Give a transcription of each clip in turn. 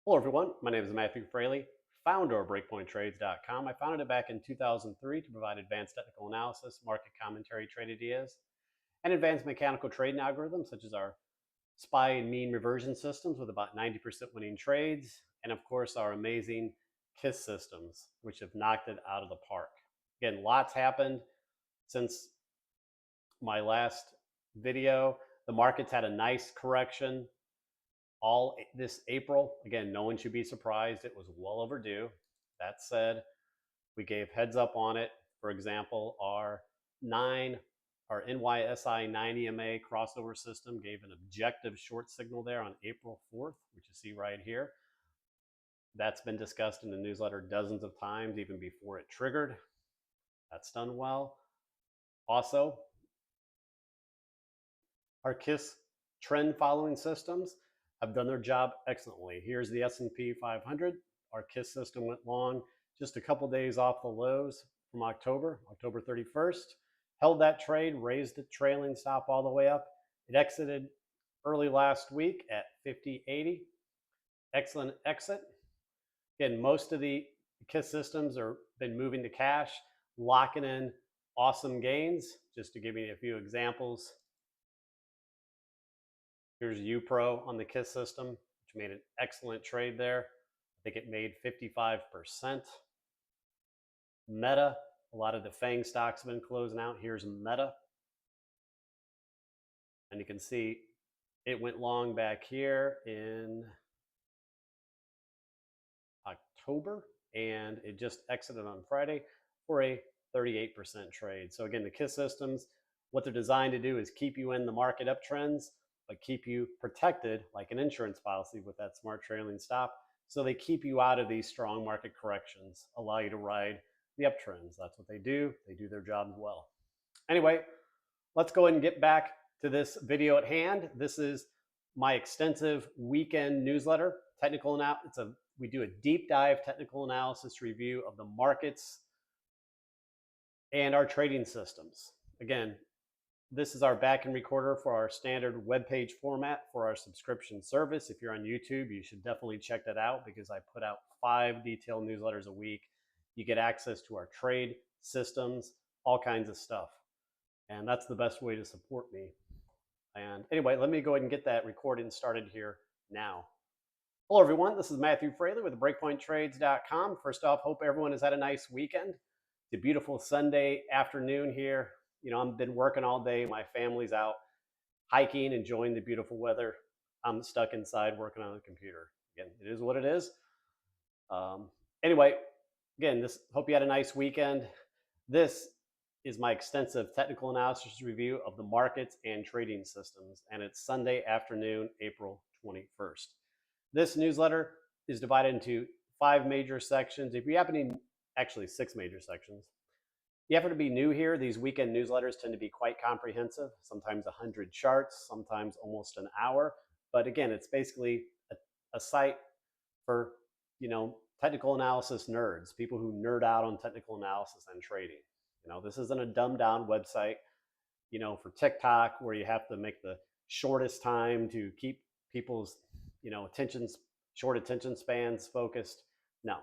Hello, everyone. My name is Matthew Frailey, founder of BreakpointTrades.com. I founded it back in 2003 to provide advanced technical analysis, market commentary, trade ideas, and advanced mechanical trading algorithms, such as our SPY and mean reversion systems with about 90% winning trades, and of course, our amazing KISS systems, which have knocked it out of the park. Again, lots happened since my last video. The markets had a nice correction all this April. Again, no one should be surprised. It was well overdue. That said, we gave heads up on it. For example, our NYSI 9 EMA crossover system gave an objective short signal there on April 4th, which you see right here. That's been discussed in the newsletter dozens of times, even before it triggered. That's done well. Also, our KISS trend following systems have done their job excellently. Here's the S&P 500. Our KISS system went long just a couple days off the lows from October 31st. Held that trade, raised the trailing stop all the way up. It exited early last week at 50.80. Excellent exit. Again, most of the KISS systems are been moving to cash, locking in awesome gains. Just to give you a few examples, here's UPRO on the KISS system, which made an excellent trade there. I think it made 55%. Meta, a lot of the FANG stocks have been closing out. Here's Meta. And you can see it went long back here in October, and it just exited on Friday for a 38% trade. So again, the KISS systems, what they're designed to do is keep you in the market uptrends, but keep you protected like an insurance policy with that smart trailing stop. So they keep you out of these strong market corrections, allow you to ride the uptrends. That's what they do. They do their job well. Anyway, let's go ahead and get back to this video at hand. This is my extensive weekend newsletter, we do a deep dive technical analysis review of the markets and our trading systems. Again, this is our backend recorder for our standard web page format for our subscription service. If you're on YouTube, you should definitely check that out because I put out 5 detailed newsletters a week. You get access to our trade systems, all kinds of stuff. And that's the best way to support me. And anyway, let me go ahead and get that recording started here now. Hello, everyone. This is Matthew Frailey with BreakpointTrades.com. First off, hope everyone has had a nice weekend. It's a beautiful Sunday afternoon here. You know, I've been working all day. My family's out hiking, enjoying the beautiful weather. I'm stuck inside working on the computer. Again, it is what it is. Anyway, again, hope you had a nice weekend. This is my extensive technical analysis review of the markets and trading systems, and it's Sunday afternoon, April 21st. This newsletter is divided into 5 major sections. If you happen to, actually 6 major sections. If you happen to be new here, these weekend newsletters tend to be quite comprehensive, sometimes 100 charts, sometimes almost an hour. But again, it's basically a site for, technical analysis nerds, people who nerd out on technical analysis and trading. This isn't a dumbed down website, for TikTok where you have to make the shortest time to keep people's, short attention spans focused. No,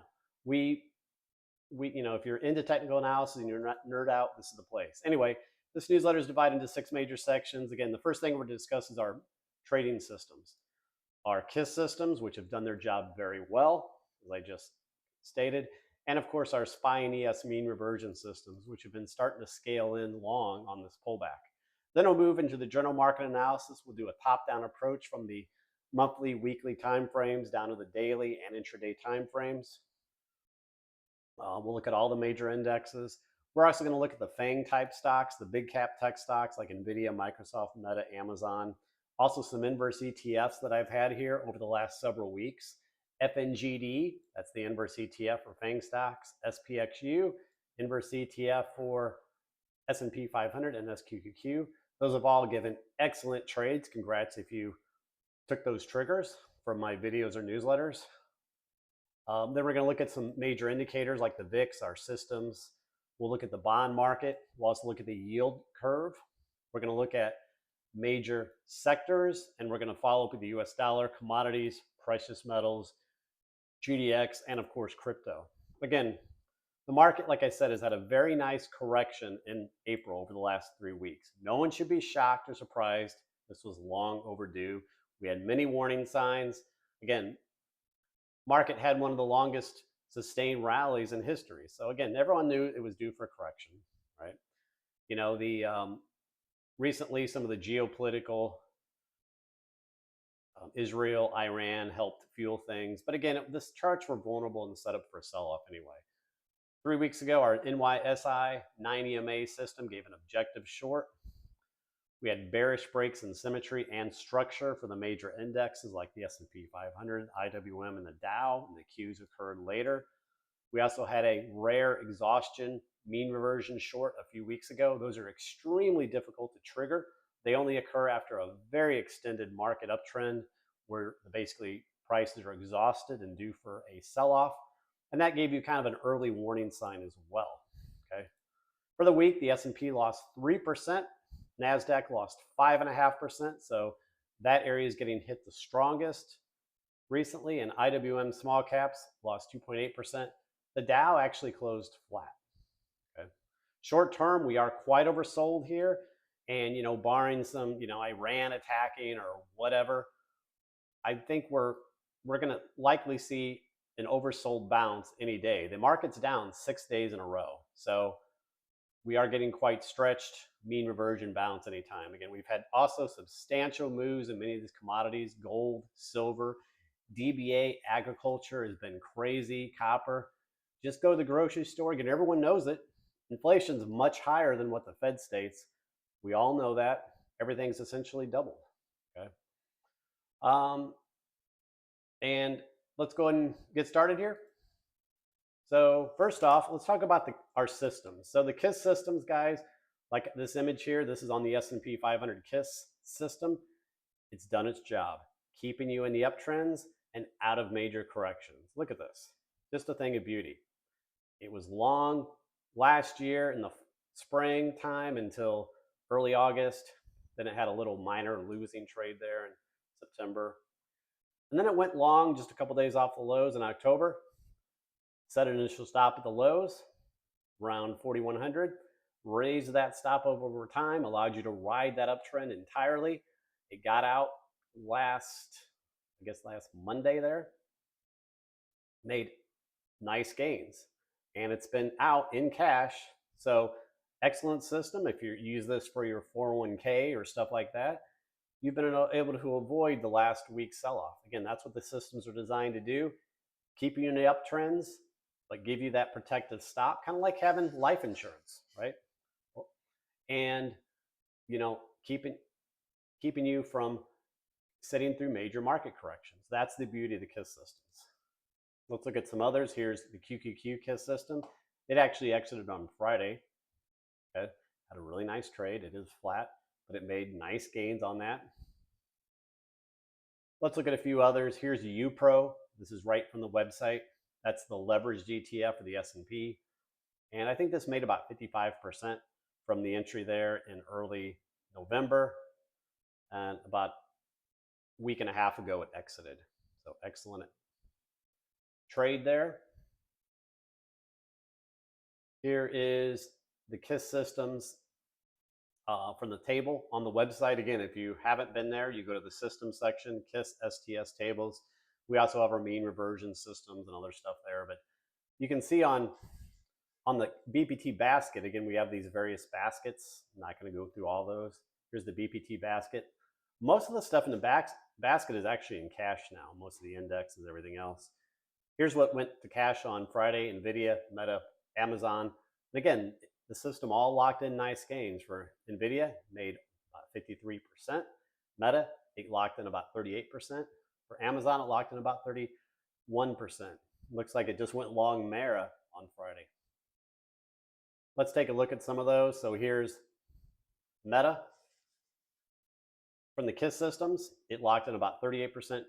if you're into technical analysis and you're not nerd out, this is the place. Anyway, this newsletter is divided into 6 major sections. Again, the first thing we're going to discuss is our trading systems, our KISS systems, which have done their job very well, as I just stated, and of course our SPY and ES mean reversion systems, which have been starting to scale in long on this pullback. Then we'll move into the general market analysis. We'll do a top-down approach from the monthly, weekly time frames down to the daily and intraday time frames. We'll look at all the major indexes. We're also going to look at the FANG type stocks, the big cap tech stocks like NVIDIA, Microsoft, Meta, Amazon. Also some inverse ETFs that I've had here over the last several weeks. FNGD, that's the inverse ETF for FANG stocks. SPXU, inverse ETF for S&P 500 and SQQQ. Those have all given excellent trades. Congrats if you took those triggers from my videos or newsletters. Then we're going to look at some major indicators like the VIX, our systems. We'll look at the bond market. We'll also look at the yield curve. We're going to look at major sectors, and we're going to follow up with the US dollar, commodities, precious metals, GDX, and of course, crypto. Again, the market, like I said, has had a very nice correction in April over the last 3 weeks. No one should be shocked or surprised. This was long overdue. We had many warning signs. Again, market had one of the longest sustained rallies in history. So again, everyone knew it was due for a correction, right? You know, the recently some of the geopolitical Israel, Iran helped fuel things. But again, this charts were vulnerable and set up for a sell-off anyway. 3 weeks ago, our NYSI 9 EMA system gave an objective short. We had bearish breaks in symmetry and structure for the major indexes like the S&P 500, IWM, and the Dow, and the Qs occurred later. We also had a rare exhaustion mean reversion short a few weeks ago. Those are extremely difficult to trigger. They only occur after a very extended market uptrend where basically prices are exhausted and due for a sell-off. And that gave you kind of an early warning sign as well. Okay. For the week, the S&P lost 3%, NASDAQ lost 5.5%. So that area is getting hit the strongest recently, and IWM small caps lost 2.8%. The Dow actually closed flat. Okay. Short term, we are quite oversold here, and barring some Iran attacking or whatever, I think we're going to likely see an oversold bounce any day. The market's down 6 days in a row, so we are getting quite stretched. Mean reversion bounce anytime. Again, we've had also substantial moves in many of these commodities: gold, silver, DBA, agriculture has been crazy, copper. Just go to the grocery store. Again, everyone knows it. Inflation's much higher than what the Fed states. We all know that. Everything's essentially doubled. Okay. And let's go ahead and get started here. So first off, let's talk about our systems. So the KISS systems, guys, like this image here, this is on the S&P 500 KISS system. It's done its job, keeping you in the uptrends and out of major corrections. Look at this, just a thing of beauty. It was long last year in the springtime until early August. Then it had a little minor losing trade there in September. And then it went long just a couple days off the lows in October. Set an initial stop at the lows around 4,100. Raised that stop over time, allowed you to ride that uptrend entirely. It got out last Monday there. Made nice gains. And it's been out in cash. So excellent system. If you use this for your 401k or stuff like that, you've been able to avoid the last week's sell-off. Again, that's what the systems are designed to do. Keep you in the uptrends, but give you that protective stop, kind of like having life insurance, right? And keeping you from sitting through major market corrections. That's the beauty of the KISS systems. Let's look at some others. Here's the QQQ KISS system. It actually exited on Friday. Okay. Had a really nice trade. It is flat, but it made nice gains on that. Let's look at a few others. Here's the UPRO. This is right from the website. That's the leveraged ETF for the S&P. And I think this made about 55% from the entry there in early November. And about a week and a half ago, it exited. So excellent trade there. Here is the KISS systems from the table on the website. Again, if you haven't been there, you go to the system section, KISS STS tables. We also have our mean reversion systems and other stuff there. But you can see on the BPT basket, again, we have these various baskets. I'm not going to go through all those. Here's the BPT basket. Most of the stuff in the basket is actually in cash now. Most of the indexes, everything else. Here's what went to cash on Friday: NVIDIA, Meta, Amazon. And again, the system all locked in nice gains. For NVIDIA, made about 53%. Meta, it locked in about 38%. For Amazon, it locked in about 31%. Looks like it just went long Mara on Friday. Let's take a look at some of those. So here's Meta. From the KISS systems, it locked in about 38%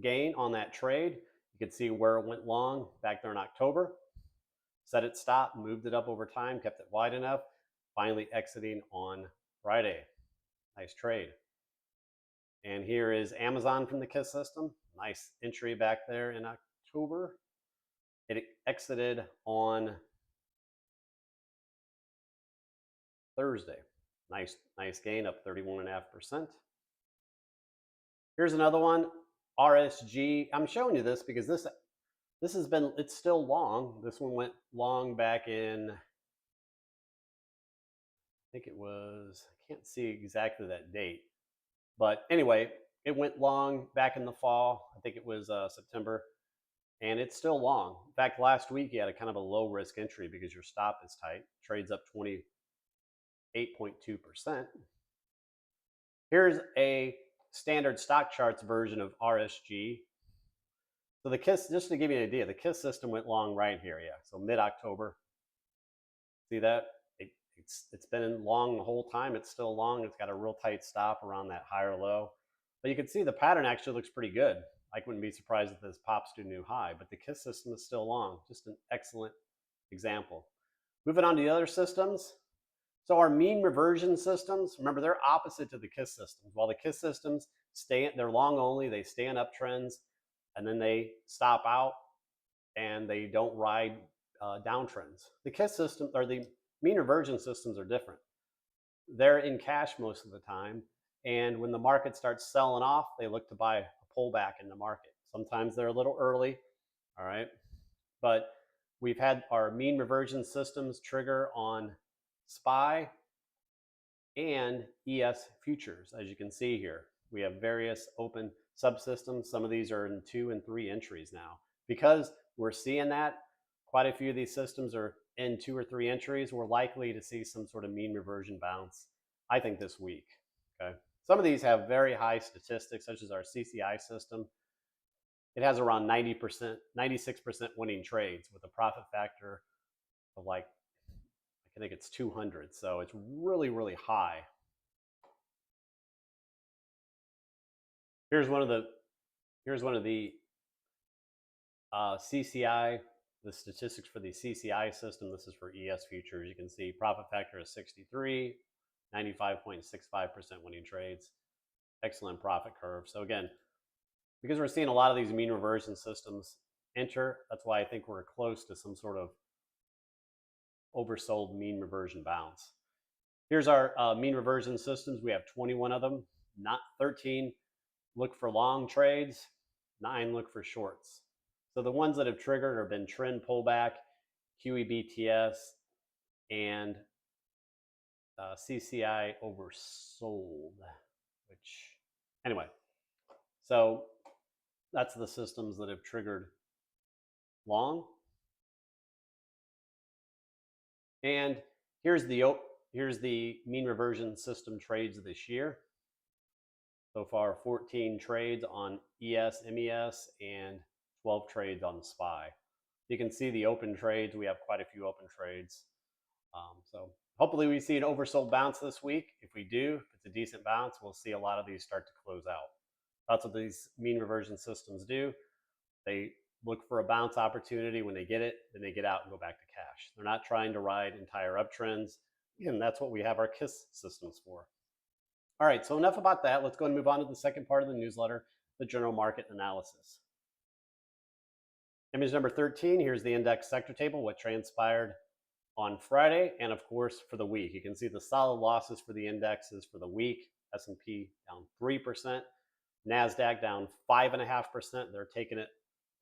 gain on that trade. You can see where it went long back there in October. Set it stop, moved it up over time, kept it wide enough, finally exiting on Friday. Nice trade. And here is Amazon from the KISS system. Nice entry back there in October. It exited on Thursday. Nice gain, up 31.5%. Here's another one, RSG. I'm showing you this because this has been, it's still long. This one went long back in, I think it was, I can't see exactly that date. But anyway, it went long back in the fall. I think it was September, and it's still long. In fact, last week you had a kind of a low risk entry because your stop is tight. Trades up 28.2%. Here's a standard stock charts version of RSG. So the KISS, just to give you an idea, the KISS system went long right here. Yeah, so mid-October. See that? It's been long the whole time. It's still long. It's got a real tight stop around that higher low. But you can see the pattern actually looks pretty good. I wouldn't be surprised if this pops to a new high, but the KISS system is still long. Just an excellent example. Moving on to the other systems. So our mean reversion systems, remember, they're opposite to the KISS systems. While the KISS systems they're long only, they stay in uptrends, and then they stop out and they don't ride downtrends. The KISS system, or the mean reversion systems, are different. They're in cash most of the time, and when the market starts selling off, they look to buy a pullback in the market. Sometimes they're a little early, all right? But we've had our mean reversion systems trigger on SPY and ES futures. As you can see here, we have various open subsystems. Some of these are in 2 and 3 entries now. Because we're seeing that quite a few of these systems are in 2 or 3 entries, we're likely to see some sort of mean reversion bounce, I think, this week. Okay. Some of these have very high statistics, such as our CCI system. It has around 90%, 96% winning trades with a profit factor of like, I think it's 200. So it's really, really high. Here's one of the CCI, the statistics for the CCI system. This is for ES futures. You can see profit factor is 63, 95.65% winning trades. Excellent profit curve. So again, because we're seeing a lot of these mean reversion systems enter, that's why I think we're close to some sort of oversold mean reversion bounce. Here's our mean reversion systems. We have 21 of them, not 13 look for long trades, 9 look for shorts. So the ones that have triggered have been trend pullback, QEBTS, and CCI oversold, which, anyway, so that's the systems that have triggered long. And here's the mean reversion system trades this year. So far, 14 trades on ES, MES, and 12 trades on SPY. You can see the open trades. We have quite a few open trades. So hopefully we see an oversold bounce this week. If we do, if it's a decent bounce, we'll see a lot of these start to close out. That's what these mean reversion systems do. They look for a bounce opportunity. When they get it, then they get out and go back to cash. They're not trying to ride entire uptrends. And that's what we have our KISS systems for. All right, so enough about that. Let's go and move on to the second part of the newsletter, the general market analysis. Image number 13, here's the index sector table, what transpired on Friday, and of course for the week. You can see the solid losses for the indexes for the week. S&P down 3%, NASDAQ down 5.5%. They're taking it,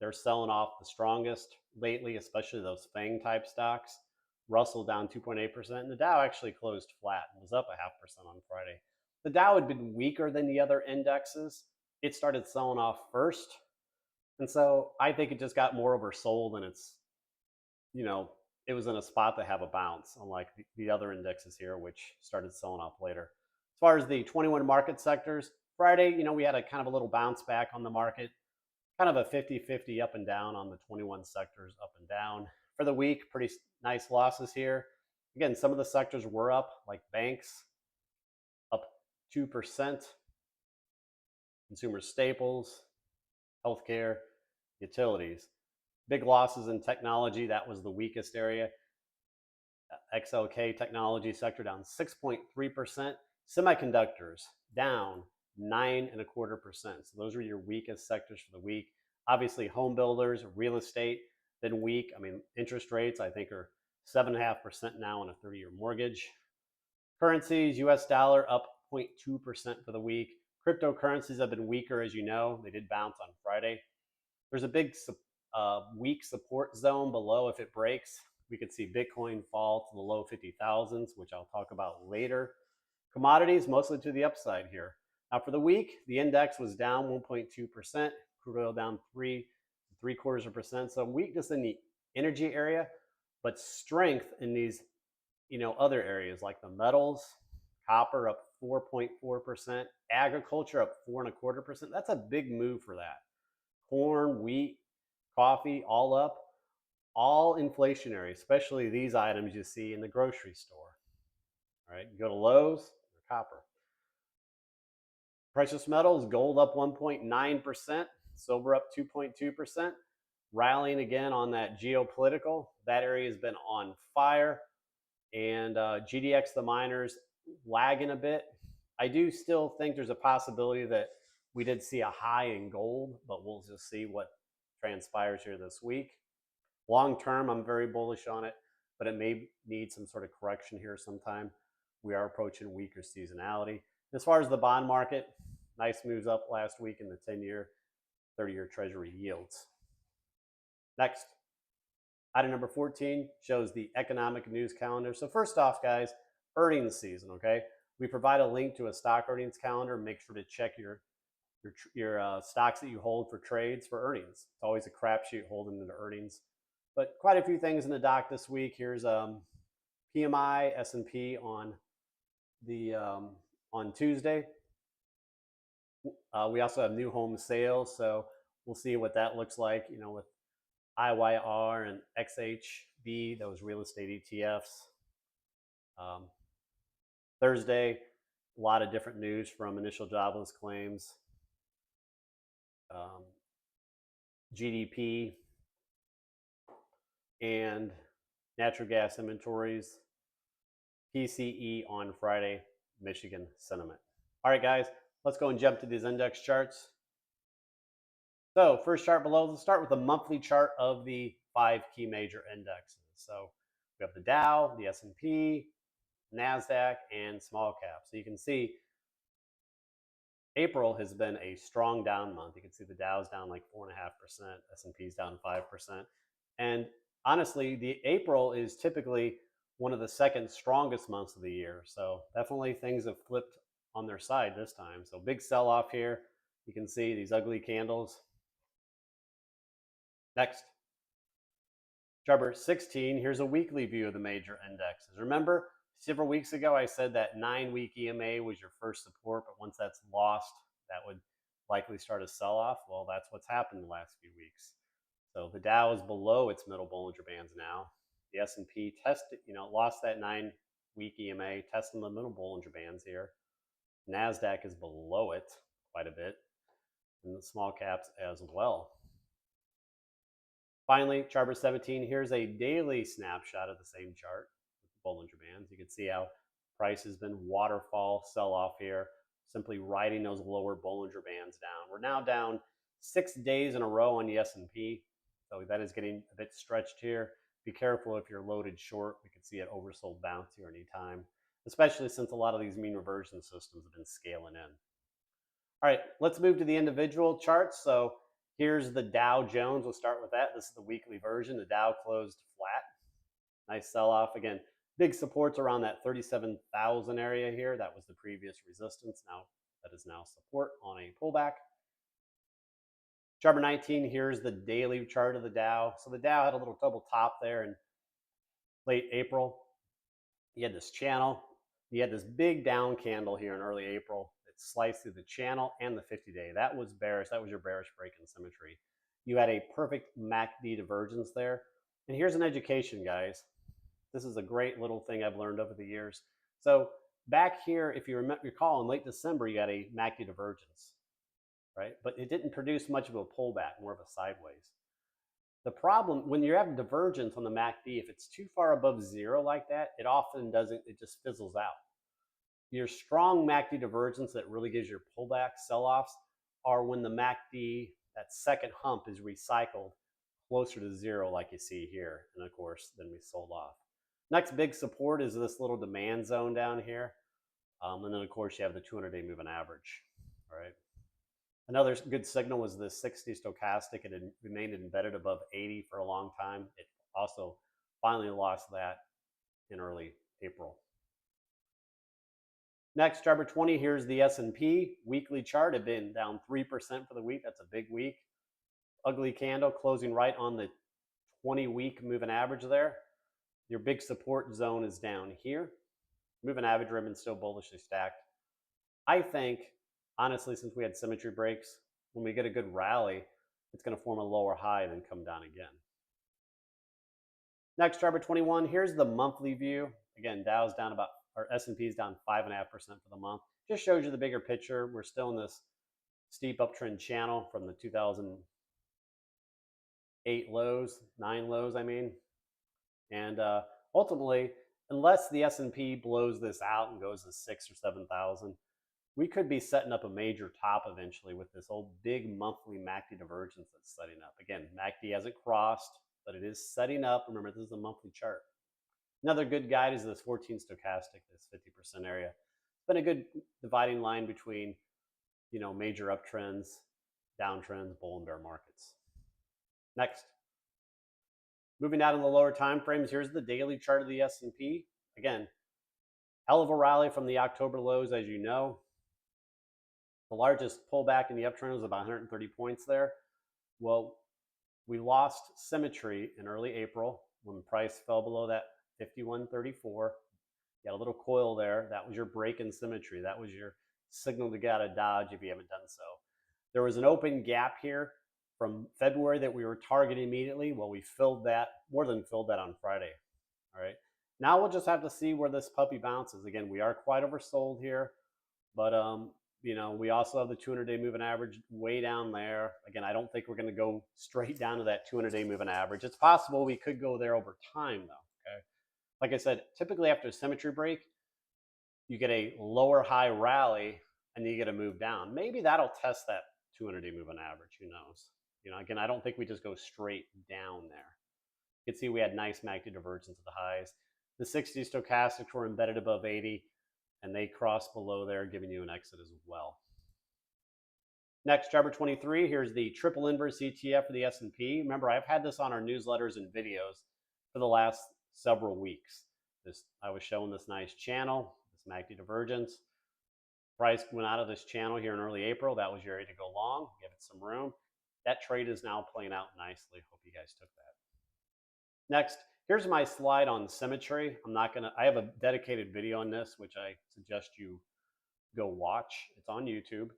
they're selling off the strongest lately, especially those FANG type stocks. Russell down 2.8%, and the Dow actually closed flat and was up 0.5% on Friday. The Dow had been weaker than the other indexes. It started selling off first. And so I think it just got more oversold, and it's, it was in a spot to have a bounce, unlike the other indexes here, which started selling off later. As far as the 21 market sectors, Friday, we had a kind of a little bounce back on the market, kind of a 50-50 up and down on the 21 sectors, up and down. For the week, pretty nice losses here. Again, some of the sectors were up, like banks, up 2%, consumer staples, healthcare, utilities. Big losses in technology, that was the weakest area. XLK technology sector down 6.3%. Semiconductors down 9.25%. So those were your weakest sectors for the week. Obviously, home builders, real estate, been weak. I mean, interest rates, I think, are 7.5% now on a 30-year mortgage. Currencies, US dollar up 0.2% for the week. Cryptocurrencies have been weaker, as you know. They did bounce on Friday. There's a big weak support zone below. If it breaks, we could see Bitcoin fall to the low 50,000s, which I'll talk about later. Commodities, mostly to the upside here. Now for the week, the index was down 1.2%, crude oil down 3.75%. So weakness in the energy area, but strength in these other areas like the metals, copper up 4.4%, agriculture up 4.25%. That's a big move for that. Corn, wheat, coffee, all up, all inflationary, especially these items you see in the grocery store. All right, you go to Lowe's, copper. Precious metals, gold up 1.9%, silver up 2.2%, rallying again on that geopolitical. That area has been on fire. And GDX, the miners, lagging a bit. I do still think there's a possibility that we did see a high in gold, but we'll just see what transpires here this week. Long term, I'm very bullish on it, but it may need some sort of correction here sometime. We are approaching weaker seasonality. As far as the bond market, nice moves up last week in the 10-year, 30-year Treasury yields. Next. Item number 14 shows the economic news calendar. So first off, guys, earnings season, okay? We provide a link to a stock earnings calendar. Make sure to check your stocks that you hold for trades for earnings. It's always a crapshoot holding into earnings. But quite a few things in the dock this week. Here's PMI, S&P on Tuesday. We also have new home sales, so we'll see what that looks like, with IYR and XHB, those real estate ETFs. Thursday, a lot of different news from initial jobless claims, GDP, and natural gas inventories, PCE on Friday, Michigan sentiment. All right, guys, let's go and jump to these index charts. So first chart below, let's start with the monthly chart of the 5 key major indexes. So we have the Dow, the S&P, NASDAQ, and small cap. So you can see April has been a strong down month. You can see the Dow's down like 4.5%, S&P's down 5%. And honestly, the April is typically one of the second strongest months of the year. So definitely things have flipped on their side this time. So big sell-off here. You can see these ugly candles. Next, chart number 16, here's a weekly view of the major indexes. Remember, several weeks ago, I said that 9-week EMA was your first support, but once that's lost, that would likely start a sell-off. Well, that's what's happened the last few weeks. So the Dow is below its middle Bollinger Bands now. The S&P lost that 9-week EMA, testing the middle Bollinger Bands here. NASDAQ is below it quite a bit, and the small caps as well. Finally, chart number 17, here's a daily snapshot of the same chart with the Bollinger Bands. You can see how price has been waterfall sell-off here, simply riding those lower Bollinger Bands down. We're now down 6 days in a row on the S&P, so that is getting a bit stretched here. Be careful if you're loaded short. We could see an oversold bounce here anytime, especially since a lot of these mean reversion systems have been scaling in. All right, let's move to the individual charts. So here's the Dow Jones. We'll start with that. This is the weekly version. The Dow closed flat. Nice sell-off. Again, big supports around that 37,000 area here. That was the previous resistance. Now that is now support on a pullback. Chart number 19, here's the daily chart of the Dow. So the Dow had a little double top there in late April. You had this channel. You had this big down candle here in early April. Sliced through the channel and the 50-day. That was bearish. That was your bearish break in symmetry. You had a perfect MACD divergence there. And here's an education, guys. This is a great little thing I've learned over the years. So back here, if you recall, in late December, you had a MACD divergence, right? But it didn't produce much of a pullback, more of a sideways. The problem, when you have divergence on the MACD, if it's too far above zero like that, it often doesn't, it just fizzles out. Your strong MACD divergence that really gives your pullback sell-offs are when the MACD, that second hump, is recycled closer to zero like you see here. And of course, then we sold off. Next big support is this little demand zone down here. And then of course you have the 200-day moving average, all right? Another good signal was the 60 stochastic. It had remained embedded above 80 for a long time. It also finally lost that in early April. Next, driver 20, here's the S&P weekly chart. Had been down 3% for the week. That's a big week. Ugly candle closing right on the 20-week moving average there. Your big support zone is down here. Moving average ribbon still bullishly stacked. I think, honestly, since we had symmetry breaks, when we get a good rally, it's going to form a lower high and then come down again. Next, driver 21, here's the monthly view. Again, Dow's down about, or S&P is down 5.5% for the month. Just shows you the bigger picture. We're still in this steep uptrend channel from the 2008 lows, 9 lows, I mean. And ultimately, unless the S&P blows this out and goes to 6,000 or 7,000, we could be setting up a major top eventually with this old big monthly MACD divergence that's setting up. Again, MACD hasn't crossed, but it is setting up. Remember, this is a monthly chart. Another good guide is this 14 stochastic, this 50% area. It's been a good dividing line between, major uptrends, downtrends, bull and bear markets. Next. Moving out in the lower time frames, here's the daily chart of the S&P. Again, hell of a rally from the October lows, as you know. The largest pullback in the uptrend was about 130 points there. Well, we lost symmetry in early April when the price fell below that 51.34. You got a little coil there. That was your break in symmetry. That was your signal to get out of Dodge if you haven't done so. There was an open gap here from February that we were targeting immediately. Well, we filled that, more than filled that on Friday. All right. Now we'll just have to see where this puppy bounces. Again, we are quite oversold here, but we also have the 200-day moving average way down there. Again, I don't think we're going to go straight down to that 200-day moving average. It's possible we could go there over time, though. Okay. Like I said, typically after a symmetry break, you get a lower high rally and then you get a move down. Maybe that'll test that 200-day moving average. Who knows? Again, I don't think we just go straight down there. You can see we had nice MACD divergence at the highs. The 60 stochastics were embedded above 80, and they crossed below there, giving you an exit as well. Next, driver 23, here's the triple inverse ETF for the S&P. Remember, I've had this on our newsletters and videos for the last several weeks. I was showing this nice channel, this MACD divergence. Price went out of this channel here in early April. That was your area to go long, give it some room. That trade is now playing out nicely. Hope you guys took that. Next, here's my slide on symmetry. I have a dedicated video on this, which I suggest you go watch. It's on YouTube.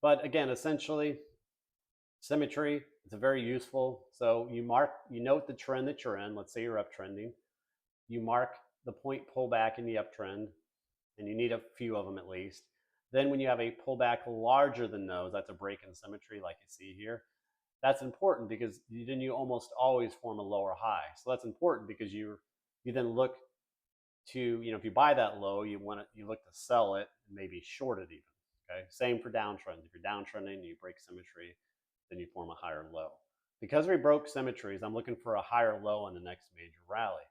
But again, essentially, symmetry, it's a very useful. So you note the trend that you're in. Let's say you're uptrending. You mark the point pullback in the uptrend, and you need a few of them at least. Then when you have a pullback larger than those, that's a break in symmetry like you see here. That's important because then you almost always form a lower high. So that's important because you then look to, if you buy that low, you look to sell it and maybe short it even. Okay. Same for downtrends. If you're downtrending and you break symmetry, then you form a higher low. Because we broke symmetries, I'm looking for a higher low on the next major rally.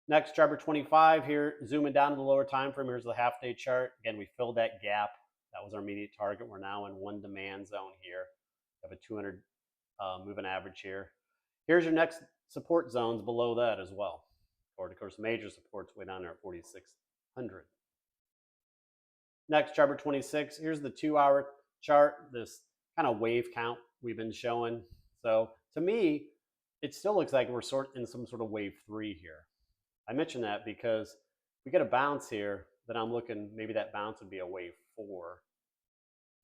Next, driver 25 here, zooming down to the lower time frame. Here's the half-day chart. Again, we filled that gap. That was our immediate target. We're now in one demand zone here. We have a 200 moving average here. Here's your next support zones below that as well. Or of course, major supports way down there at 4,600. Next, driver 26. Here's the 2-hour chart. This kind of wave count we've been showing. So to me, it still looks like we're in some sort of wave 3 here. I mention that because if we get a bounce here, then I'm looking, maybe that bounce would be a wave 4.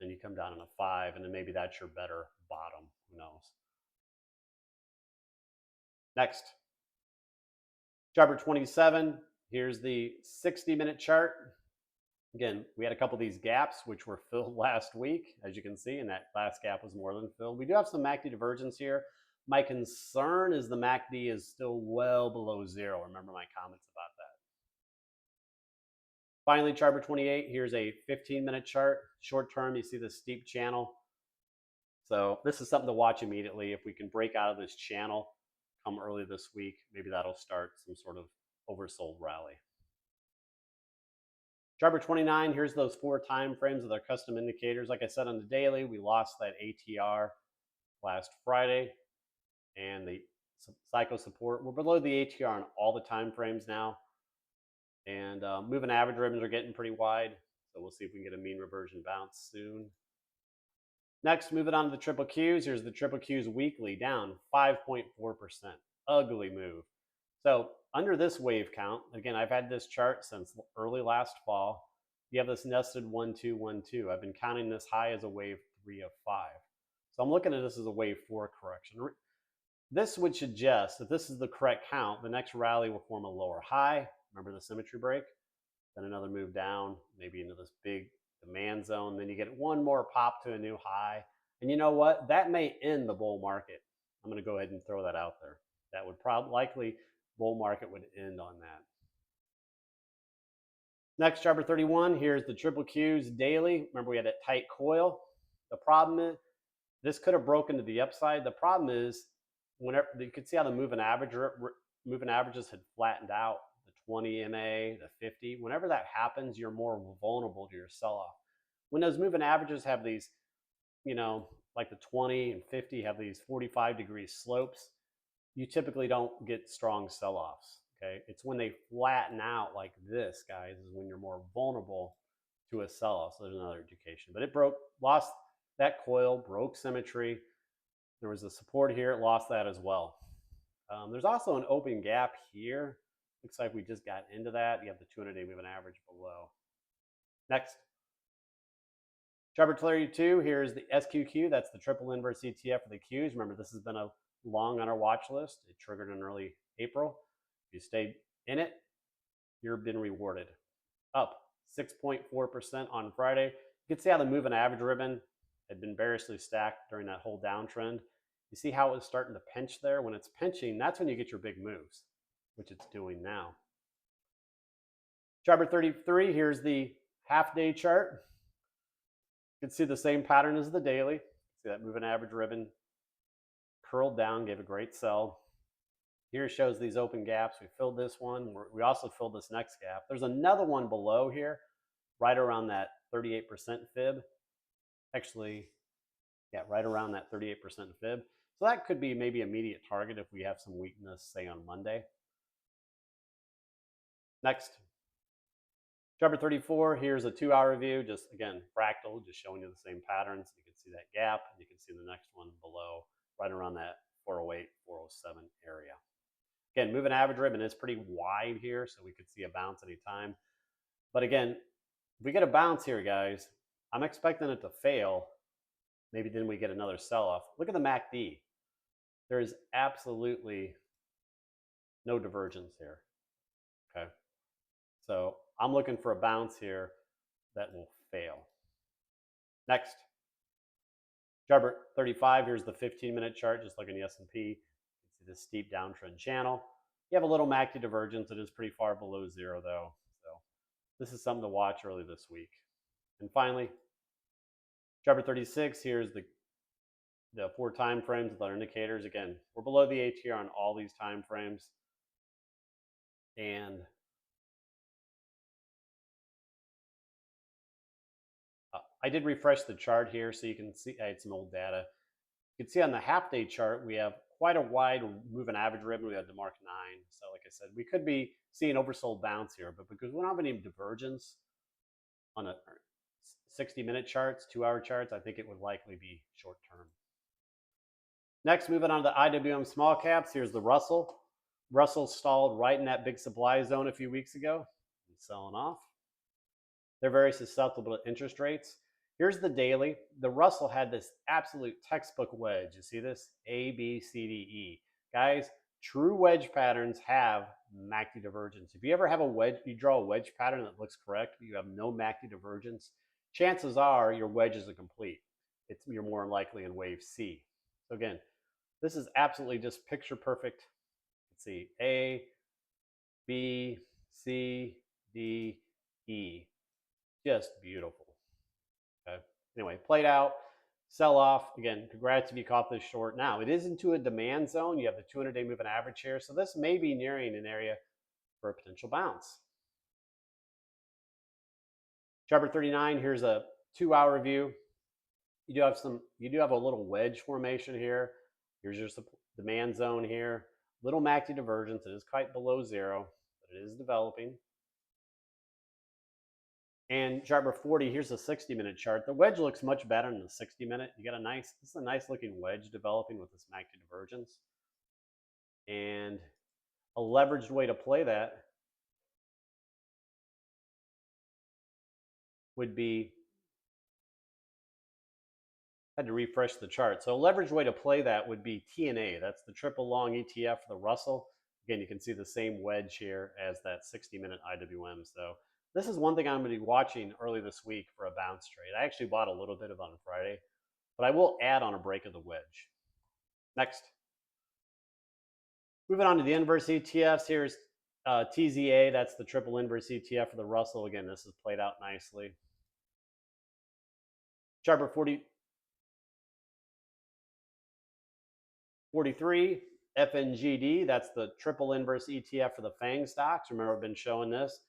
Then you come down in a 5, and then maybe that's your better bottom. Who knows? Next, driver 27. Here's the 60-minute chart. Again, we had a couple of these gaps, which were filled last week, as you can see, and that last gap was more than filled. We do have some MACD divergence here. My concern is the MACD is still well below 0. Remember my comments about that. Finally, chart number 28, here's a 15-minute chart. Short term, you see this steep channel. So this is something to watch immediately. If we can break out of this channel come early this week, maybe that'll start some sort of oversold rally. Chart number 29, here's those 4 time frames with our custom indicators. Like I said on the daily, we lost that ATR last Friday, and the cycle support, we're below the ATR on all the time frames now, and moving average ribbons are getting pretty wide, so we'll see if we can get a mean reversion bounce soon. Next, moving on to the triple Qs. Here's the triple Qs weekly, down 5.4%. Ugly move. So under this wave count, again, I've had this chart since early last fall. You have this nested 1, 2, 1, 2. I've been counting this high as a wave 3 of 5. So I'm looking at this as a wave 4 correction. This would suggest that this is the correct count. The next rally will form a lower high. Remember the symmetry break? Then another move down, maybe into this big demand zone. Then you get one more pop to a new high. And you know what? That may end the bull market. I'm going to go ahead and throw that out there. That would probably likely bull market would end on that. Next, chart number 31. Here's the triple Qs daily. Remember, we had that tight coil. The problem is this could have broken to the upside. The problem is whenever you could see how the moving averages had flattened out. 20 MA, the 50. Whenever that happens, you're more vulnerable to your sell-off. When those moving averages have these, like the 20 and 50 have these 45-degree slopes, you typically don't get strong sell-offs. Okay, it's when they flatten out like this, guys, is when you're more vulnerable to a sell-off. So there's another education. But it lost that coil, broke symmetry. There was a support here. It lost that as well. There's also an open gap here. Looks like we just got into that. You have the 200-day moving average below. Next. Chart number 32, here's the SQQ. That's the triple inverse ETF for the Qs. Remember, this has been a long on our watch list. It triggered in early April. If you stayed in it, you've been rewarded. Up 6.4% on Friday. You can see how the moving average ribbon had been bearishly stacked during that whole downtrend. You see how it was starting to pinch there? When it's pinching, that's when you get your big moves, which it's doing now. Chart number 33, here's the half-day chart. You can see the same pattern as the daily. See that moving average ribbon curled down, gave a great sell. Here shows these open gaps. We filled this one. We also filled this next gap. There's another one below here, right around that 38% fib. Actually, yeah, right around that 38% fib. So that could be maybe immediate target if we have some weakness, say on Monday. Next. Chart number 34, here's a 2-hour view, just again, fractal, just showing you the same patterns. You can see that gap, and you can see the next one below, right around that 408, 407 area. Again, moving average ribbon is pretty wide here, so we could see a bounce anytime. But again, if we get a bounce here, guys, I'm expecting it to fail. Maybe then we get another sell-off. Look at the MACD. There is absolutely no divergence here, okay? So I'm looking for a bounce here that will fail. Next, chart number 35, here's the 15-minute chart, just like in the S&P. You can see this steep downtrend channel. You have a little MACD divergence. It is pretty far below zero, though. So this is something to watch early this week. And finally, chart number 36, here's the 4 time frames with our indicators. Again, we're below the ATR on all these time frames. And I did refresh the chart here so you can see I had some old data. You can see on the half-day chart, we have quite a wide moving average ribbon. We had the mark 9. So like I said, we could be seeing oversold bounce here, but because we don't have any divergence on a 60-minute charts, 2-hour charts, I think it would likely be short-term. Next, moving on to the IWM small caps. Here's the Russell. Russell stalled right in that big supply zone a few weeks ago. It's selling off. They're very susceptible to interest rates. Here's the daily. The Russell had this absolute textbook wedge. You see this? A, B, C, D, E. Guys, true wedge patterns have MACD divergence. If you ever have a wedge, you draw a wedge pattern that looks correct, but you have no MACD divergence, chances are your wedge isn't complete. You're more likely in wave C. So again, this is absolutely just picture perfect. Let's see, A, B, C, D, E. Just beautiful. Okay. Anyway, played out, sell off. Again, congrats if you caught this short. Now, it is into a demand zone. You have the 200-day moving average here. So this may be nearing an area for a potential bounce. Chart 39, here's a 2-hour view. You do have a little wedge formation here. Here's your demand zone here. Little MACD divergence. It is quite below zero, but it is developing. And chart 40, here's a 60-minute chart. The wedge looks much better than the 60-minute. You got this is a nice looking wedge developing with this MACD divergence. And a leveraged way to play that would be, I had to refresh the chart. So a leveraged way to play that would be TNA. That's the triple long ETF for the Russell. Again, you can see the same wedge here as that 60-minute IWM. So this is one thing I'm going to be watching early this week for a bounce trade. I actually bought a little bit of it on Friday, but I will add on a break of the wedge. Next. Moving on to the inverse ETFs, here's TZA. That's the triple inverse ETF for the Russell. Again, this is played out nicely. Chart 43, FNGD. That's the triple inverse ETF for the FANG stocks. Remember, I've been showing this.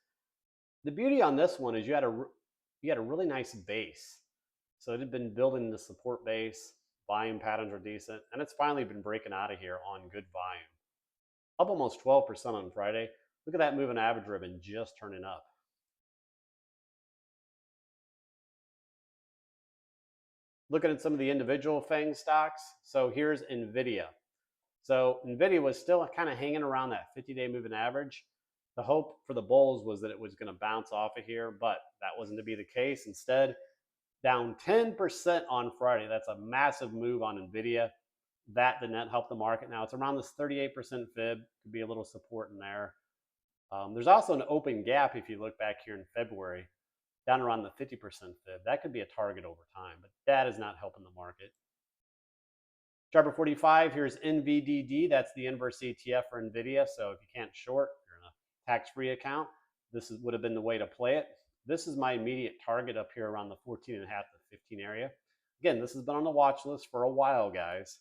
The beauty on this one is you had a really nice base. So it had been building the support base. Volume patterns are decent, and it's finally been breaking out of here on good volume. Up almost 12% on Friday. Look at that moving average ribbon just turning up. Looking at some of the individual FANG stocks. So here's NVIDIA. So NVIDIA was still kind of hanging around that 50-day moving average. The hope for the bulls was that it was going to bounce off of here, but that wasn't to be the case. Instead, down 10% on Friday. That's a massive move on NVIDIA. That did not help the market. Now it's around this 38% fib. Could be a little support in there. There's also an open gap if you look back here in February, down around the 50% fib. That could be a target over time, but that is not helping the market. Chart 45, here's NVDD. That's the inverse ETF for NVIDIA. So if you can't short, you're in a tax-free account, this would have been the way to play it. This is my immediate target up here around the 14.5 to 15 area. Again, this has been on the watch list for a while, guys.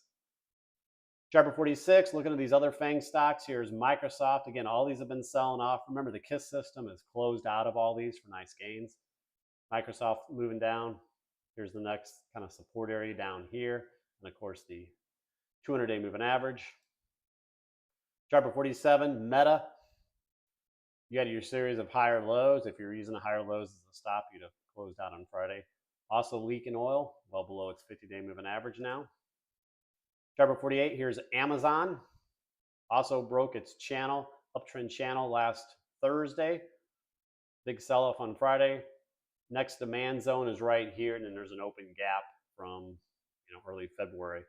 Chart 46, looking at these other FANG stocks, here's Microsoft. Again, all these have been selling off. Remember, the KISS system is closed out of all these for nice gains. Microsoft moving down. Here's the next kind of support area down here. And of course, the 200-day moving average. Chart 47, Meta. You had your series of higher lows. If you're using the higher lows as a stop, you'd have closed out on Friday. Also leaking oil, well below its 50-day moving average now. Chart 48, here's Amazon. Also broke its channel, uptrend channel last Thursday. Big sell-off on Friday. Next demand zone is right here, and then there's an open gap from early February.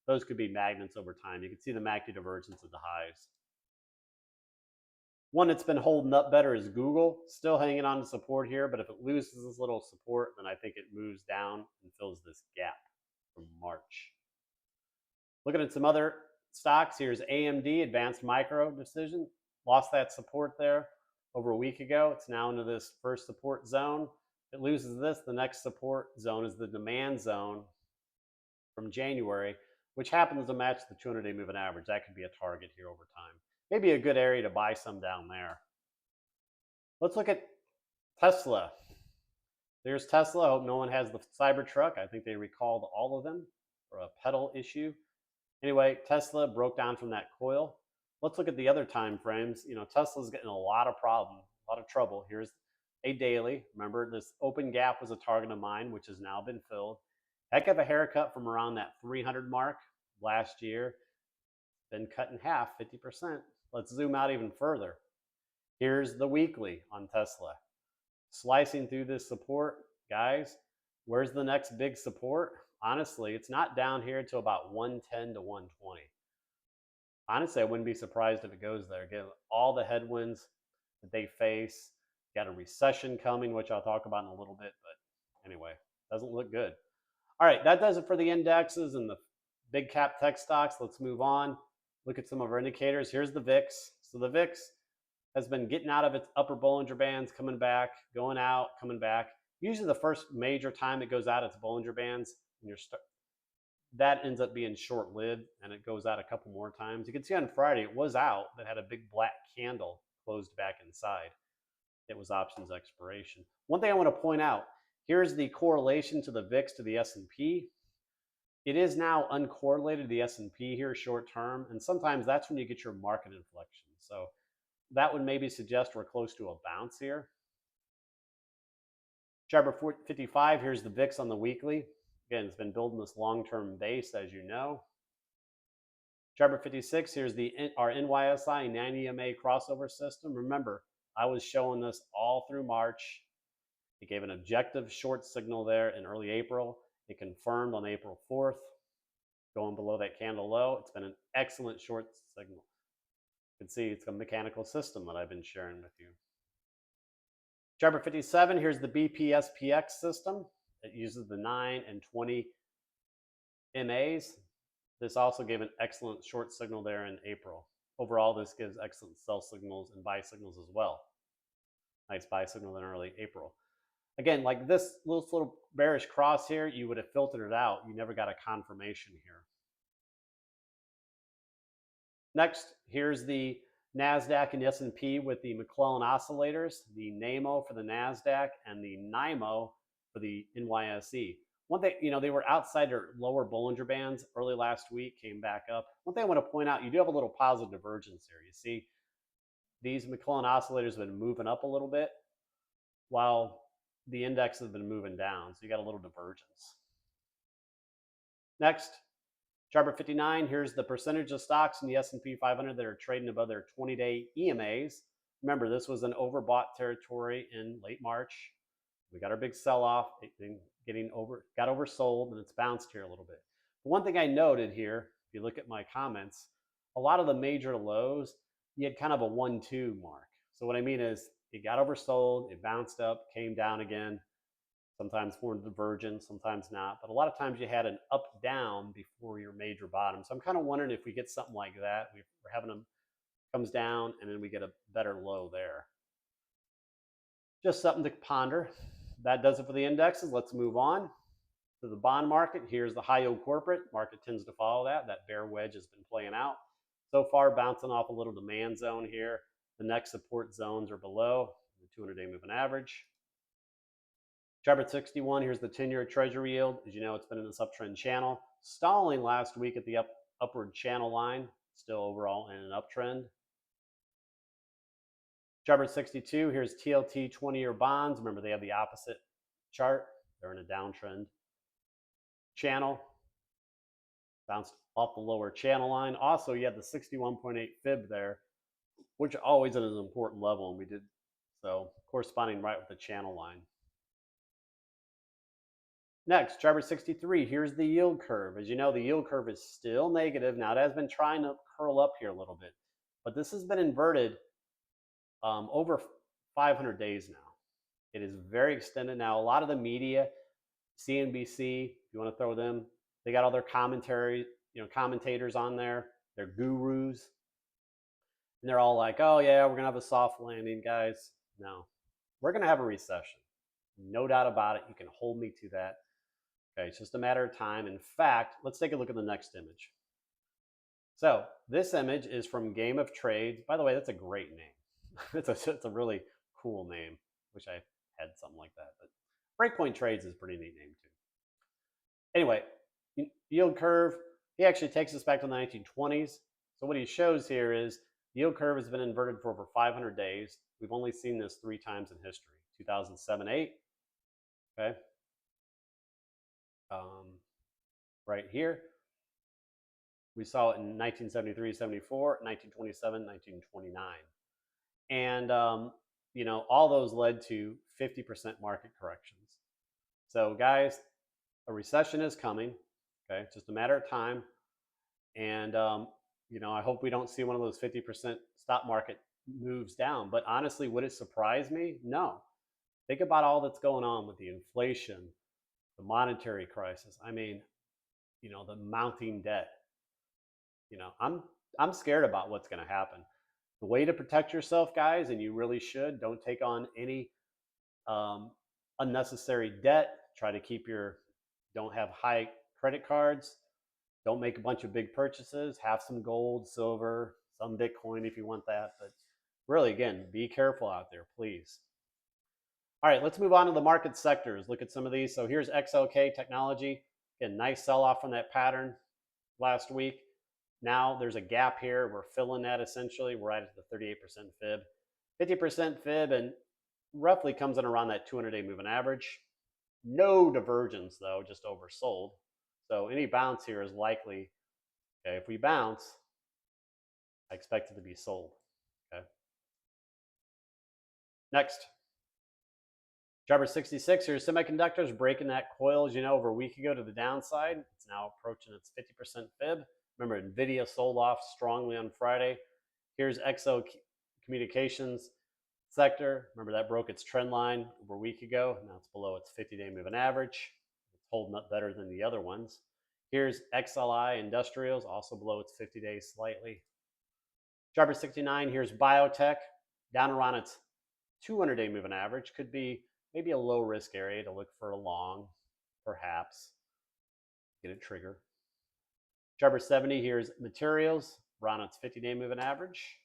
Those could be magnets over time. You can see the MACD divergence at the highs. One that's been holding up better is Google. Still hanging on to support here, but if it loses this little support, then I think it moves down and fills this gap from March. Looking at some other stocks, here's AMD, Advanced Micro Decision. Lost that support there over a week ago. It's now into this first support zone. If it loses this, the next support zone is the demand zone from January, which happens to match the 200-day moving average. That could be a target here over time. Maybe a good area to buy some down there. Let's look at Tesla. There's Tesla. I hope no one has the Cybertruck. I think they recalled all of them for a pedal issue. Anyway, Tesla broke down from that coil. Let's look at the other time frames. Tesla's getting a lot of trouble. Here's a daily. Remember, this open gap was a target of mine, which has now been filled. Heck of a haircut from around that 300 mark last year. Been cut in half, 50%. Let's zoom out even further. Here's the weekly on Tesla. Slicing through this support, guys. Where's the next big support? Honestly, it's not down here to about 110 to 120. Honestly, I wouldn't be surprised if it goes there. Given all the headwinds that they face, got a recession coming, which I'll talk about in a little bit. But anyway, doesn't look good. All right, that does it for the indexes and the big cap tech stocks. Let's move on. Look at some of our indicators. Here's the VIX. So the VIX has been getting out of its upper Bollinger Bands, coming back, going out, coming back. Usually the first major time it goes out its Bollinger Bands, and that ends up being short-lived, and it goes out a couple more times. You can see on Friday it was out, but had a big black candle closed back inside. It was options expiration. One thing I want to point out, here's the correlation to the VIX to the S&P. It is now uncorrelated to the S&P here short term, and sometimes that's when you get your market inflection. So that would maybe suggest we're close to a bounce here. Chart 55, here's the VIX on the weekly. Again, it's been building this long-term base, as you know. Chart 56, here's our NYSI 90 EMA crossover system. Remember, I was showing this all through March. It gave an objective short signal there in early April. It confirmed on April 4th, going below that candle low. It's been an excellent short signal. You can see it's a mechanical system that I've been sharing with you. Chart 57, here's the BPSPX system. It uses the 9 and 20 MAs. This also gave an excellent short signal there in April. Overall, this gives excellent sell signals and buy signals as well. Nice buy signal in early April. Again, like this little bearish cross here, you would have filtered it out. You never got a confirmation here. Next, here's the NASDAQ and S&P with the McClellan oscillators, the NAMO for the NASDAQ and the NYMO for the NYSE. One thing, they were outside their lower Bollinger Bands early last week, came back up. One thing I want to point out, you do have a little positive divergence here. You see, these McClellan oscillators have been moving up a little bit while the index has been moving down. So you got a little divergence. Next, chart 59, here's the percentage of stocks in the S&P 500 that are trading above their 20-day EMAs. Remember, this was an overbought territory in late March. We got our big sell-off, got oversold, and it's bounced here a little bit. But one thing I noted here, if you look at my comments, a lot of the major lows, you had kind of a 1-2 mark. So what I mean is it got oversold, it bounced up, came down again, sometimes formed divergence, sometimes not. But a lot of times you had an up-down before your major bottom. So I'm kind of wondering if we get something like that. We're having them comes down, and then we get a better low there. Just something to ponder. That does it for the indexes. Let's move on to the bond market. Here's the high yield corporate. Market tends to follow that. That bear wedge has been playing out. So far, bouncing off a little demand zone here. The next support zones are below the 200-day moving average. Chart 61, here's the 10-year treasury yield. As you know, it's been in this uptrend channel. Stalling last week at the upward channel line. Still overall in an uptrend. Chart 62, here's TLT 20-year bonds. Remember, they have the opposite chart. They're in a downtrend channel. Bounced off the lower channel line. Also, you have the 61.8 fib there, which always is an important level, and we did so corresponding right with the channel line. Next, chart 63, here's the yield curve. As you know, the yield curve is still negative. Now, it has been trying to curl up here a little bit, but this has been inverted over 500 days now. It is very extended now. A lot of the media, CNBC, if you want to throw them, they got all their commentary, commentators on there. They're gurus. And they're all like, oh yeah, we're going to have a soft landing, guys. No, we're going to have a recession. No doubt about it. You can hold me to that. Okay, it's just a matter of time. In fact, let's take a look at the next image. So this image is from Game of Trades. By the way, that's a great name. It's a really cool name. Wish I had something like that. But Breakpoint Trades is a pretty neat name too. Anyway, yield curve, he actually takes us back to the 1920s. So what he shows here is the yield curve has been inverted for over 500 days. We've only seen this 3 times in history. 2007-8, okay? Right here. We saw it in 1973-74, 1927, 1929. And, all those led to 50% market corrections. So guys, a recession is coming, okay? It's just a matter of time. And, I hope we don't see one of those 50% stock market moves down. But honestly, would it surprise me? No. Think about all that's going on with the inflation, the monetary crisis. I mean, the mounting debt. I'm scared about what's going to happen. The way to protect yourself, guys, and you really should, don't take on any um, unnecessary debt. Try to keep don't have high credit cards. Don't make a bunch of big purchases. Have some gold, silver, some Bitcoin if you want that. But really, again, be careful out there, please. All right, let's move on to the market sectors. Look at some of these. So here's XLK Technology. Again, nice sell off from that pattern last week. Now there's a gap here. We're filling that essentially. We're right at the 38% fib. 50% fib and roughly comes in around that 200-day moving average. No divergence though, just oversold. So any bounce here is likely, okay, if we bounce, I expect it to be sold, okay? Next, Jabber 66, here's semiconductors breaking that coil, as you know, over a week ago to the downside. It's now approaching its 50% fib. Remember, NVIDIA sold off strongly on Friday. Here's XO Communications sector. Remember, that broke its trend line over a week ago. Now it's below its 50-day moving average. It's holding up better than the other ones. Here's XLI Industrials, also below its 50 days slightly. Jabber 69, here's biotech, down around its 200-day moving average. Could be maybe a low risk area to look for a long, perhaps. Get a trigger. Jabber 70, here's materials, around its 50-day moving average.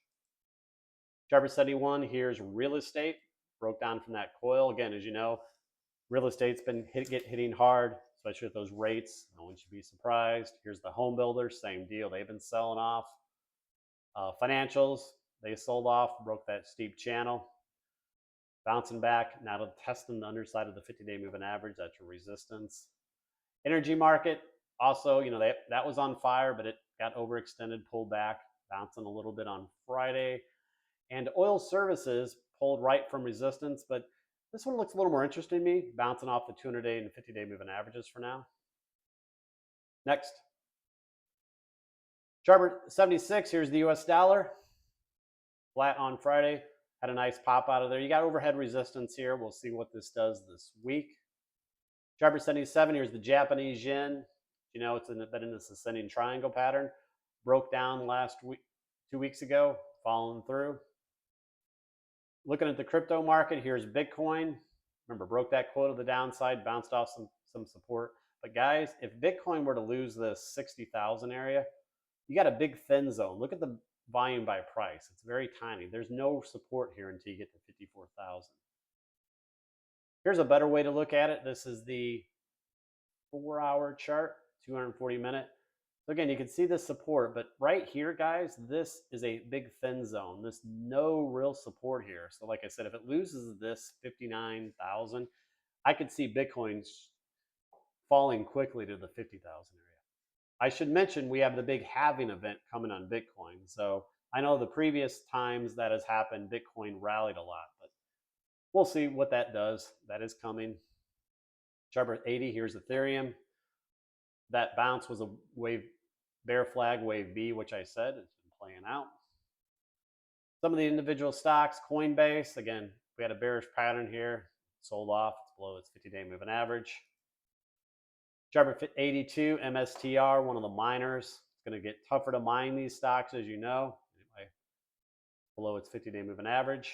Jabber 71, here's real estate, broke down from that coil. Again, as you know, real estate's been hitting hard, especially with those rates. No one should be surprised. Here's the home builders, same deal. They've been selling off. Financials, they sold off, broke that steep channel. Bouncing back, now testing the underside of the 50-day moving average. That's your resistance. Energy market, also, you know, that was on fire, but it got overextended, pulled back, bouncing a little bit on Friday. And oil services pulled right from resistance, but this one looks a little more interesting to me, bouncing off the 200-day and 50-day moving averages for now. Next. Jabber 76, here's the US dollar. Flat on Friday, had a nice pop out of there. You got overhead resistance here. We'll see what this does this week. Jabber 77, here's the Japanese yen. You know, it's been in this ascending triangle pattern. Broke down last week, 2 weeks ago, following through. Looking at the crypto market, here's Bitcoin. Remember, broke that quote to the downside, bounced off some support. But guys, if Bitcoin were to lose this 60,000 area, you got a big thin zone. Look at the volume by price. It's very tiny. There's no support here until you get to 54,000. Here's a better way to look at it. This is the 4-hour chart, 240-minute. So again, you can see the support, but right here, guys, this is a big thin zone. There's no real support here. So like I said, if it loses this 59,000, I could see Bitcoin falling quickly to the 50,000 area. I should mention we have the big halving event coming on Bitcoin. So I know the previous times that has happened, Bitcoin rallied a lot, but we'll see what that does. That is coming. Jabber 80, here's Ethereum. That bounce was a wave, bear flag, wave B, which I said it's been playing out. Some of the individual stocks, Coinbase, again, we had a bearish pattern here, sold off, it's below its 50-day moving average. Jabber 82, MSTR, one of the miners. It's going to get tougher to mine these stocks, as you know. Anyway, below its 50-day moving average.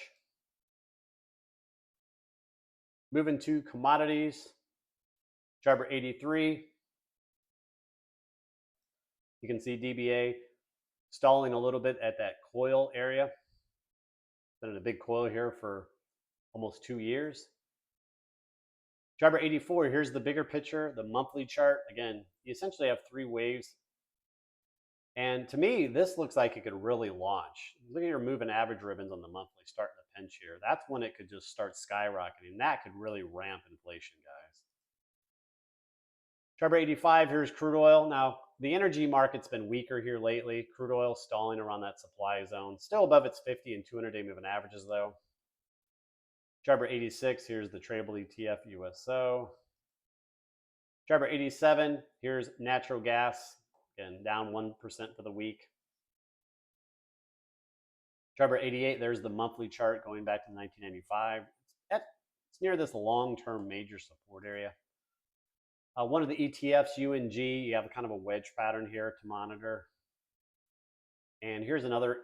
Moving to commodities. Jabber 83. You can see DBA stalling a little bit at that coil area. Been in a big coil here for almost 2 years. Jabber 84, here's the bigger picture, the monthly chart. Again, you essentially have 3 waves. And to me, this looks like it could really launch. Look at your moving average ribbons on the monthly starting to pinch here. That's when it could just start skyrocketing. That could really ramp inflation, guys. Jabber 85, here's crude oil. Now, the energy market's been weaker here lately. Crude oil stalling around that supply zone. Still above its 50 and 200-day moving averages, though. Jabber 86, here's the tradable ETF USO. Jabber 87, here's natural gas. Again, down 1% for the week. Jabber 88, there's the monthly chart going back to 1995. It's near this long-term major support area. One of the ETFs, UNG, you have kind of a wedge pattern here to monitor. And here's another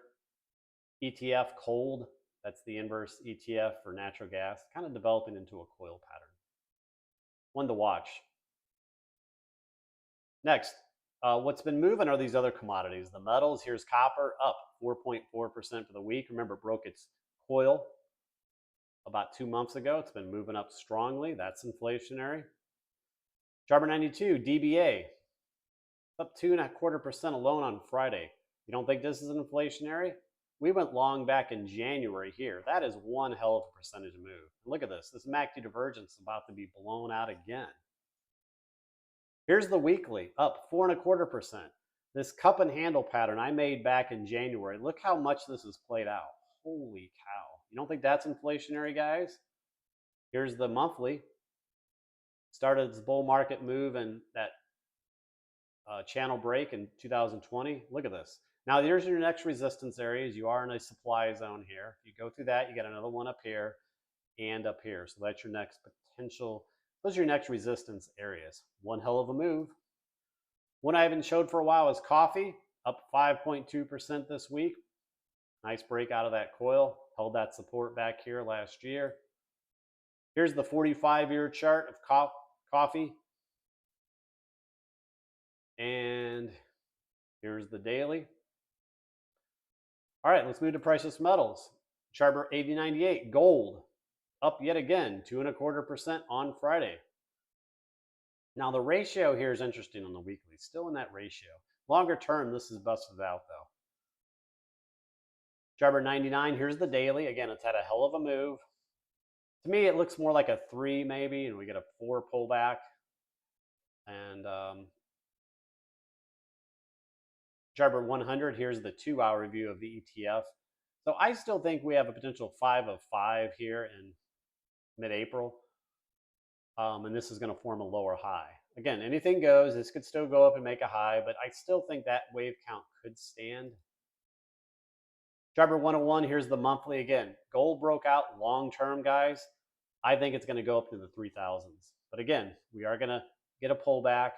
ETF cold. That's the inverse ETF for natural gas, kind of developing into a coil pattern. One to watch. Next, what's been moving are these other commodities. The metals, here's copper up 4.4% for the week. Remember, it broke its coil about 2 months ago. It's been moving up strongly. That's inflationary. Jarbor 92, DBA, up 2.25% alone on Friday. You don't think this is an inflationary? We went long back in January here. That is one hell of a percentage move. Look at this. This MACD divergence is about to be blown out again. Here's the weekly, up 4.25%. This cup and handle pattern I made back in January. Look how much this has played out. Holy cow. You don't think that's inflationary, guys? Here's the monthly. Started its bull market move and that channel break in 2020. Look at this. Now, here's your next resistance areas. You are in a supply zone here. If you go through that, you get another one up here and up here. So that's your next potential. Those are your next resistance areas. One hell of a move. One I haven't showed for a while is coffee, up 5.2% this week. Nice break out of that coil. Held that support back here last year. Here's the 45-year chart of coffee. And here's the daily. All right, let's move to precious metals. Jarbor 8098, gold, up yet again, 2.25% on Friday. Now the ratio here is interesting on the weekly, still in that ratio. Longer term, this is busted out though. Jarbor 99, here's the daily. Again, it's had a hell of a move. To me, it looks more like a 3 maybe, and we get a 4 pullback. And Jarbor 100, here's the 2-hour review of the ETF. So I still think we have a potential 5 of 5 here in mid-April. And this is going to form a lower high. Again, anything goes. This could still go up and make a high, but I still think that wave count could stand. Jarbor 101, here's the monthly again. Gold broke out long-term, guys. I think it's going to go up to the 3,000s. But again, we are going to get a pullback.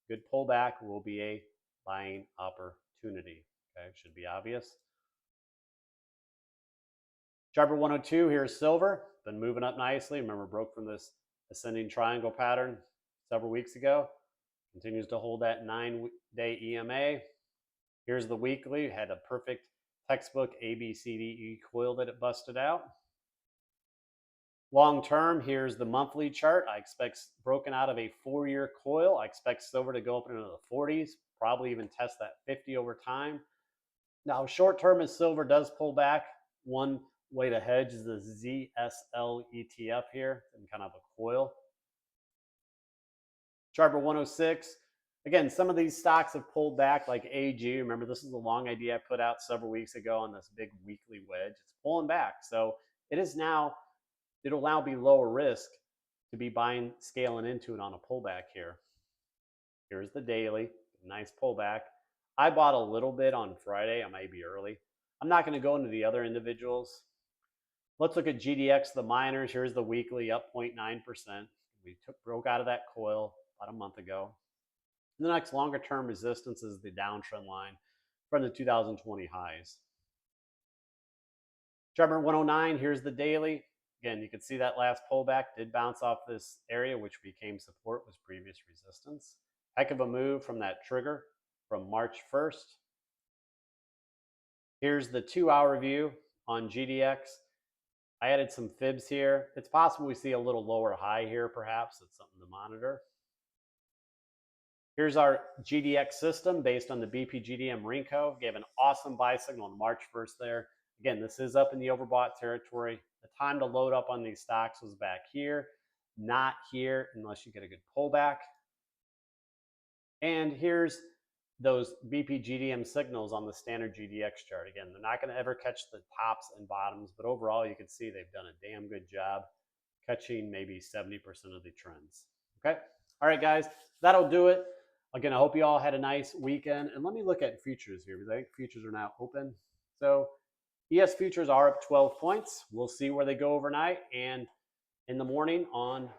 Good pullback will be a buying opportunity. Okay, should be obvious. Jarbor 102, here's silver. Been moving up nicely. Remember, broke from this ascending triangle pattern several weeks ago. Continues to hold that 9-day EMA. Here's the weekly. Had a perfect textbook ABCDE coil that it busted out. Long term, here's the monthly chart. I expect broken out of a 4-year coil. I expect silver to go up into the 40s, probably even test that 50 over time. Now, short term, as silver does pull back, one way to hedge is the ZSL ETF here, and kind of a coil. Jarbor 106. Again, some of these stocks have pulled back, like AG. Remember, this is a long idea I put out several weeks ago on this big weekly wedge. It's pulling back. So it'll now be lower risk to be buying, scaling into it on a pullback here. Here's the daily. Nice pullback. I bought a little bit on Friday. I might be early. I'm not going to go into the other individuals. Let's look at GDX, the miners. Here's the weekly, up 0.9%. We broke out of that coil about a month ago. The next longer term resistance is the downtrend line from the 2020 highs. Jarbor 109, here's the daily. Again, you can see that last pullback did bounce off this area, which became support, was previous resistance. Heck of a move from that trigger from March 1st. Here's the 2-hour view on GDX. I added some fibs here. It's possible we see a little lower high here, perhaps. It's something to monitor. Here's our GDX system based on the BPGDM Rinco. Gave an awesome buy signal on March 1st there. Again, this is up in the overbought territory. The time to load up on these stocks was back here, not here unless you get a good pullback. And here's those BPGDM signals on the standard GDX chart. Again, they're not going to ever catch the tops and bottoms, but overall you can see they've done a damn good job catching maybe 70% of the trends. Okay. All right, guys, that'll do it. Again, I hope you all had a nice weekend. And let me look at futures here because I think futures are now open. So ES futures are up 12 points. We'll see where they go overnight and in the morning on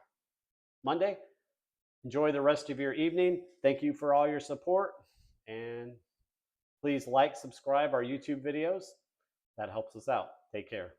Monday. Enjoy the rest of your evening. Thank you for all your support. And please like, subscribe our YouTube videos. that helps us out. Take care.